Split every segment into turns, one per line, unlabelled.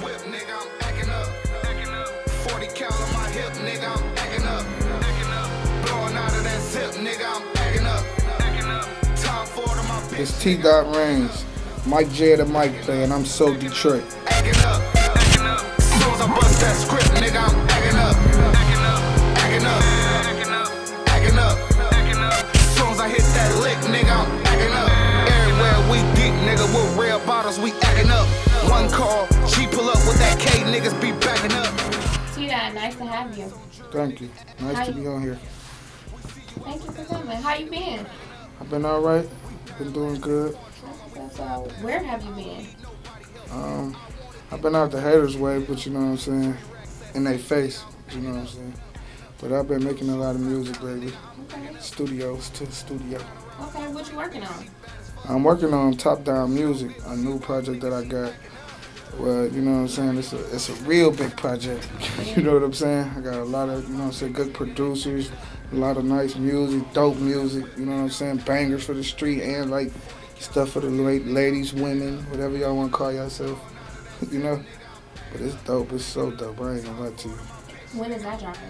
whip, nigga, I'm acting up. 40 cal on my hip, nigga, I'm acting up. Blowing out of that zip, nigga, I'm acting up. Time for to my bitch.
It's T. Range, Mike J. the mic player, and I'm so Detroit.
Acting up. Soon as I bust that script, nigga, I'm acting up. Soon as I hit that lick, nigga, I'm acting up. Everywhere we deep, nigga, with real bottles, we acting up. One call, she pull up with that K, niggas be backing up.
T-Dot, nice to have you.
Thank you. Nice to be on here.
Thank you for coming. How you been?
I've been all right. Been doing good.
So, where have you been?
I've been out the haters' way, but you know what I'm saying? In their face, you know what I'm saying? But I've been making a lot of music lately.
Okay.
Studios to the studio.
Okay, what you working on?
I'm working on Top Down Music, a new project that I got. Well, you know what I'm saying? It's a real big project. You know what I'm saying? I got a lot of, you know what I'm saying, good producers, a lot of nice music, dope music, you know what I'm saying? Bangers for the street and like stuff for the ladies, women, whatever y'all want to call yourself, you know? But it's dope. It's so dope. I ain't gonna lie to you.
When is that dropping?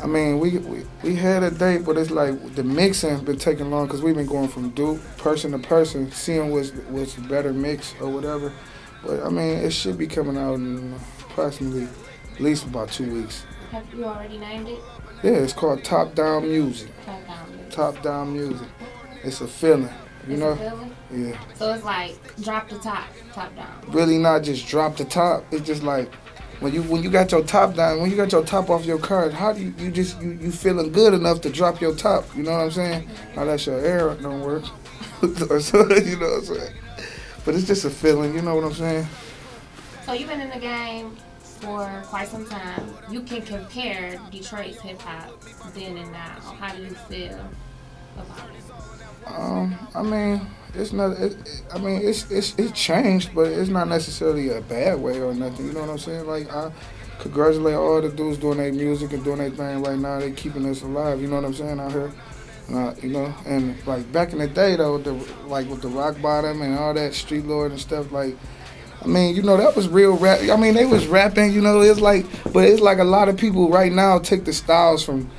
I mean, we had a date, but it's like the mixing been taking long because we've been going from person to person, seeing what's the better mix or whatever. But I mean, it should be coming out in approximately at least about 2 weeks.
Have you already named it?
Yeah, it's called Top Down Music.
Top Down Music.
Top Down Music. It's a feeling, you know?
A feeling?
Yeah.
So it's like drop the top down.
Really not just drop the top. It's just like when you got your top down, when you got your top off your car, how do you feeling good enough to drop your top? You know what I'm saying? Now that's your air don't work. Or so, you know what I'm saying? But it's just a feeling, you know what I'm saying?
So you've been in the game for quite some time. You can compare Detroit's hip hop then and now. How do you feel about it?
I mean, it's not. It changed, but it's not necessarily a bad way or nothing. You know what I'm saying? Like I congratulate all the dudes doing their music and doing their thing right now. They keeping us alive. You know what I'm saying out here. You know, and like back in the day though, with the Rock Bottom and all that Street Lord and stuff, like, I mean, you know, that was real rap. I mean, they was rapping, you know, it's like a lot of people right now take the styles from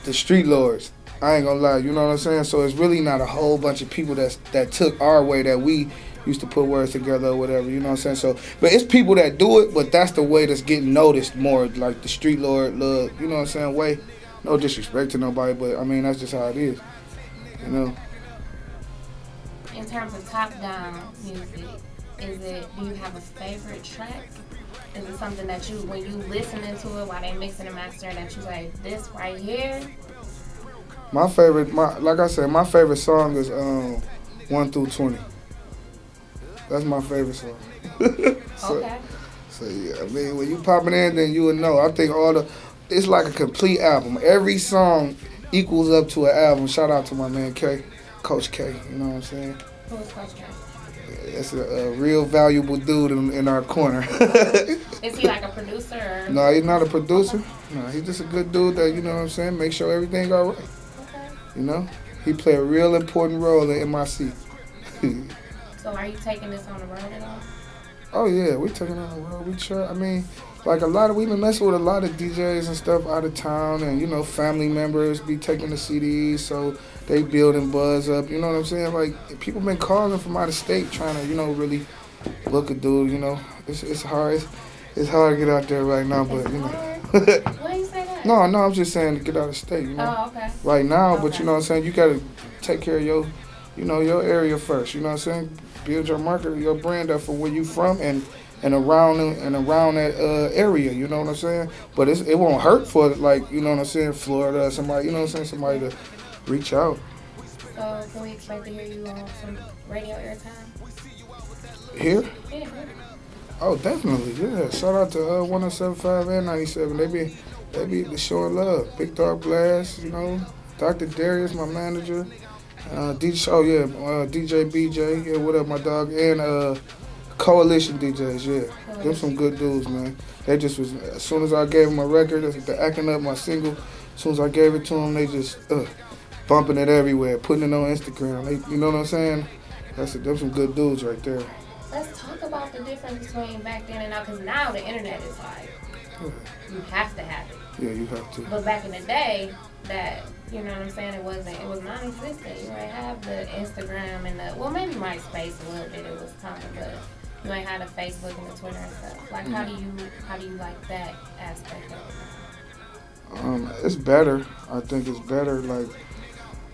the Street Lords. I ain't gonna lie, you know what I'm saying? So it's really not a whole bunch of people that took our way that we used to put words together or whatever, you know what I'm saying? So, but it's people that do it, but that's the way that's getting noticed more, like the Street Lord look, you know what I'm saying, way. No disrespect to nobody, but I mean, that's just how it is, you know?
In terms of top down music, do you have a favorite track? Is it something that you, when you listening to it while they mixing and mastering, that you like, this right here?
My favorite, like I said, my favorite song is 1 through 20. That's my favorite song.
Okay.
So yeah, I mean, when you pop it in, then you would know. I think it's like a complete album. Every song equals up to an album. Shout out to my man K, Coach K. You know what I'm saying?
Who is Coach K?
That's a real valuable dude in our corner.
Is he like a producer? Or?
No, he's not a producer. No, he's just a good dude that, you know what I'm saying, make sure everything all right.
Okay.
You know? He play a real important role in MIC.
So are you taking this on the road at all?
Oh yeah, we taking it on the road. We try. I mean, like we been messing with a lot of DJs and stuff out of town, and you know, family members be taking the CDs, so they building buzz up. You know what I'm saying? Like people been calling from out of state trying to, you know, really look a dude. You know, it's hard. It's hard to get out there right now, but you know.
Why do you say that?
No, I'm just saying to get out of state. You know.
Oh, okay.
Right now,
Okay.
but you know what I'm saying. You gotta take care of your area first. You know what I'm saying? Build your market, your brand up for where you from and around that area. You know what I'm saying? But it won't hurt for, like, you know what I'm saying, Florida or somebody. You know what I'm saying? Somebody to reach out.
So can we expect to hear you on some radio airtime?
Here?
Yeah.
Oh, definitely. Yeah. Shout out to 107.5 and 97. They be showing love. Big Dog Blast. You know, Dr. Darius, my manager. DJ BJ, yeah, what up, my dog, and Coalition DJs, yeah, them some good dudes, man. They just was, as soon as I gave them a record, the Acting Up, my single, as soon as I gave it to them, they just bumping it everywhere, putting it on Instagram. You know what I'm saying? Them some good dudes right there.
let's talk about the difference between back then and now, because now the internet is like, you have to have it.
Yeah, you have to.
But back in the day, that, you know what I'm saying, it was non-existent. You might have the Instagram and the, well, maybe MySpace a little bit, it was common, but you might have the Facebook and the Twitter and stuff. Like, how do you like that aspect of it?
It's better. I think it's better, like,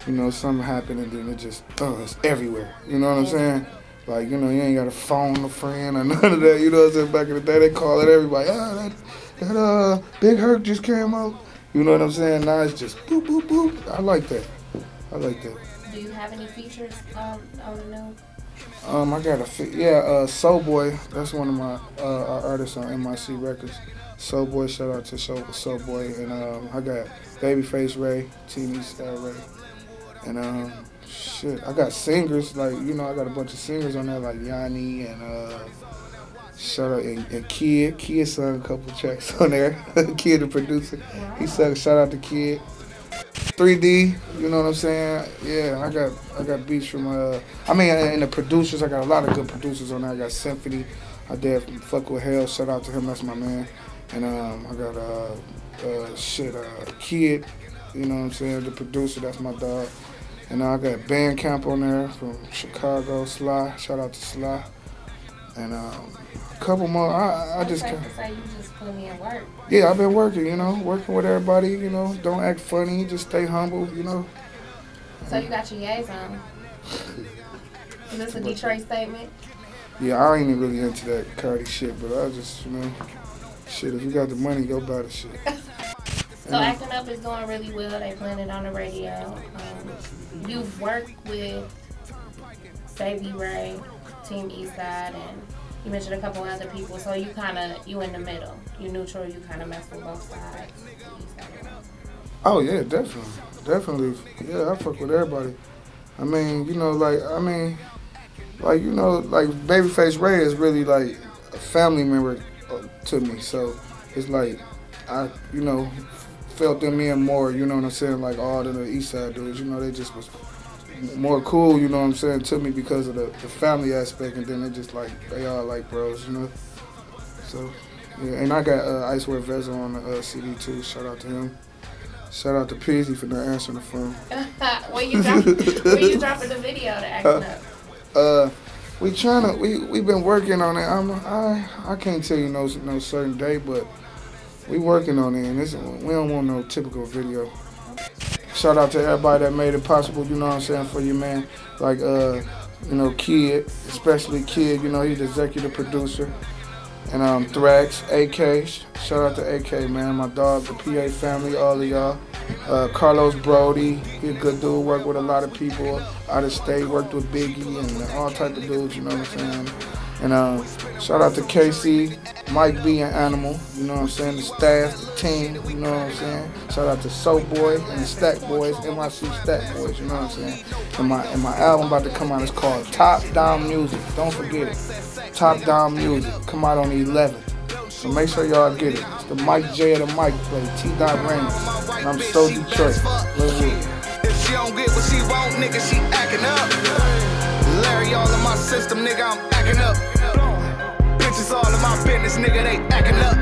you know, something happened and then it just, it's everywhere. You know what I'm saying? Like, you know, you ain't got to phone a friend or none of that. You know what I'm saying? Back in the day, they call it everybody. That Big Herc just came out. You know what I'm saying? Now it's just boop, boop, boop. I like that.
Do you have any features on the new?
I got Soul Boy. That's one of my our artists on MIC Records. Soul Boy, shout out to Soul Boy. And I got Babyface Ray, Team Eastside Ray. And I got singers, like, you know, I got a bunch of singers on there, like Yanni and shout out and Kid. Kid sung a couple tracks on there. Kid, the producer, he sung. Shout out to Kid. 3D, you know what I'm saying? Yeah, I got beats from and the producers. I got a lot of good producers on there. I got Symphony. I did Fuck With Hell. Shout out to him. That's my man. And I got Kid. You know what I'm saying? The producer. That's my dog. And I got Bandcamp on there from Chicago, Sly. Shout out to Sly. And a couple more. I just can't.
Say you just put me in work.
Yeah, I've been working, you know, working with everybody, you know. Don't act funny, just stay humble, you know.
So you got your yays on. Is this a Detroit statement?
Yeah, I ain't even really into that Cardi shit, but I just, you know, shit, if you got the money, go buy the shit.
So Acting Up is doing really well. They playing it on the radio. You've worked with Baby Ray, Team Eastside, and you mentioned a couple other people. So you in the middle. You neutral. You kind of mess with both sides.
Oh yeah, definitely. Yeah, I fuck with everybody. I mean, you know, like Babyface Ray is really like a family member to me. So it's like I, you know, felt them in more, you know what I'm saying, like all the East Side dudes, you know, they just was more cool, you know what I'm saying, to me because of the family aspect, and then they just like, they all like bros, you know. So, yeah, and I got Icewear Vezo on the CD too, shout out to him. Shout out to Pizzy for not answering the phone.
When you dropping the video to Acting Up?
We've been working on it. I can't tell you no certain day, but we working on it, and we don't want no typical video. Shout out to everybody that made it possible, you know what I'm saying, for you, man. Like, you know, Kid, especially Kid, you know, he's the executive producer. And Thrax, AK, shout out to AK, man, my dog, the PA family, all of y'all. Carlos Brody, he a good dude, worked with a lot of people out of state, worked with Biggie and all type of dudes, you know what I'm saying. And shout out to KC, Mike B and Animal, you know what I'm saying, the staff, the team, you know what I'm saying. Shout out to Soap Boy and the Stack Boys, MIC Stack Boys, you know what I'm saying. And my album about to come out is called Top Down Music, don't forget it. Top Down Music, come out on the 11th. So make sure y'all get it. It's the Mike J of the Mike play, T-Dot Raymond. And I'm so Detroit.
If she don't get what she want, nigga, she acting up. Larry all in my system, nigga, I'm acting up. Bitches all in my business, nigga, they acting up.